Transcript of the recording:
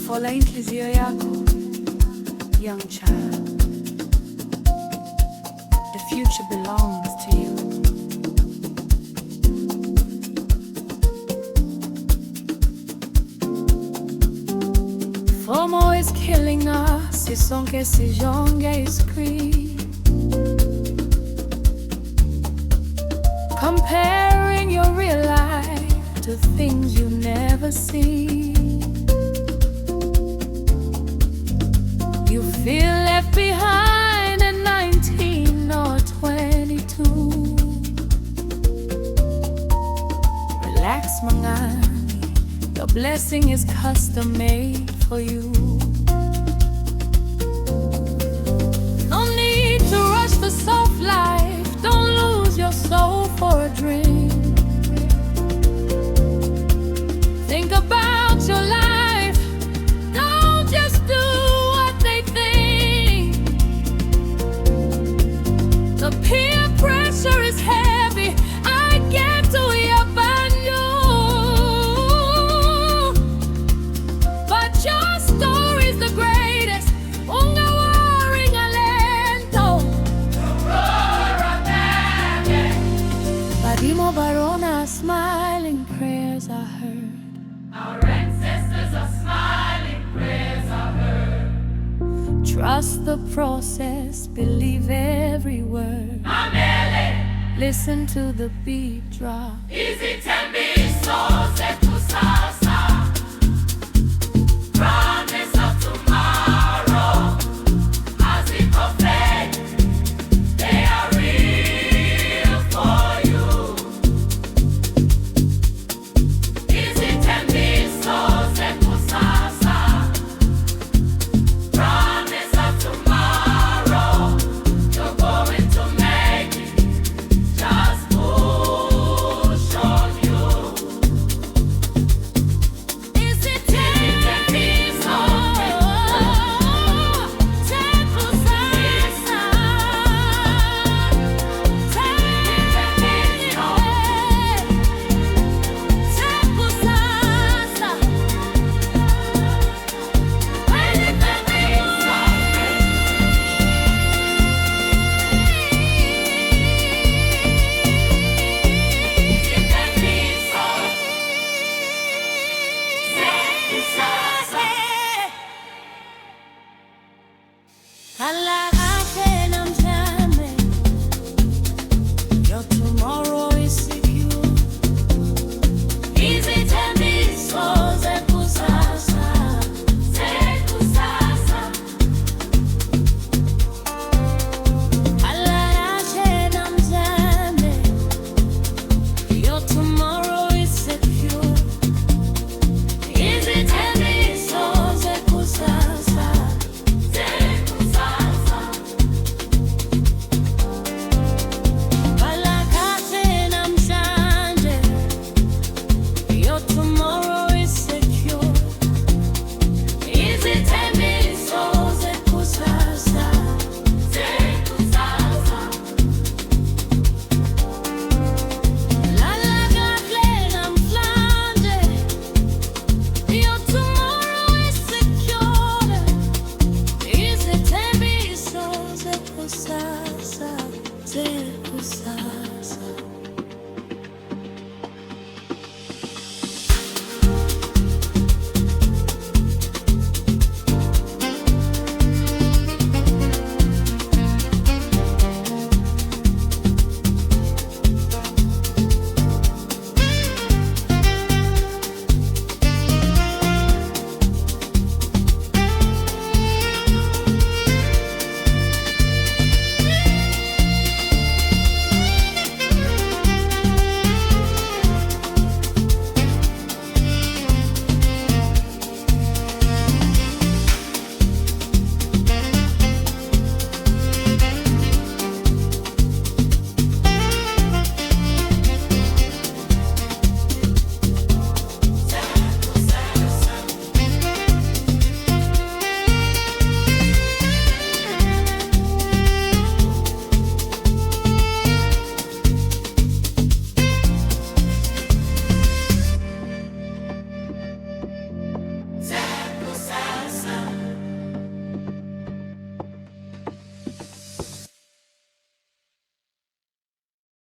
Fola inhliziyo yakho, young child. The future belongs to you. FOMO is killing us, isonke sijonge screen, comparing your real life to things you never see. You feel left behind at 19 or 22. Relax, mangani, your blessing is custom made for you. No need to rush the soft life, don't lose your soul for a dream. Think about your life, don't just do what they think. The peer pressure is heavy, I get to your banyo. But your story's the greatest, unga worrying alento. Barimo Barona, smiling prayers are heard. Our ancestors are smiling, prayers are heard. Trust the process, believe every word. Amele, Listen to the beat drop. Izithembiso, ZeKusasa. Promise of tomorrow, azikho fake, they are real for you. Izithembiso, ZeKusasa. Promise of tomorrow, you're going to make it, just push on you. Izithembiso, ZeKusasa. Your tomorrow is secure. Izithembiso, ZeKusasa. ZeKusasa. Your tomorrow is secure. Izithembiso, ZeKusasa. ZeKusasa. Your tomorrow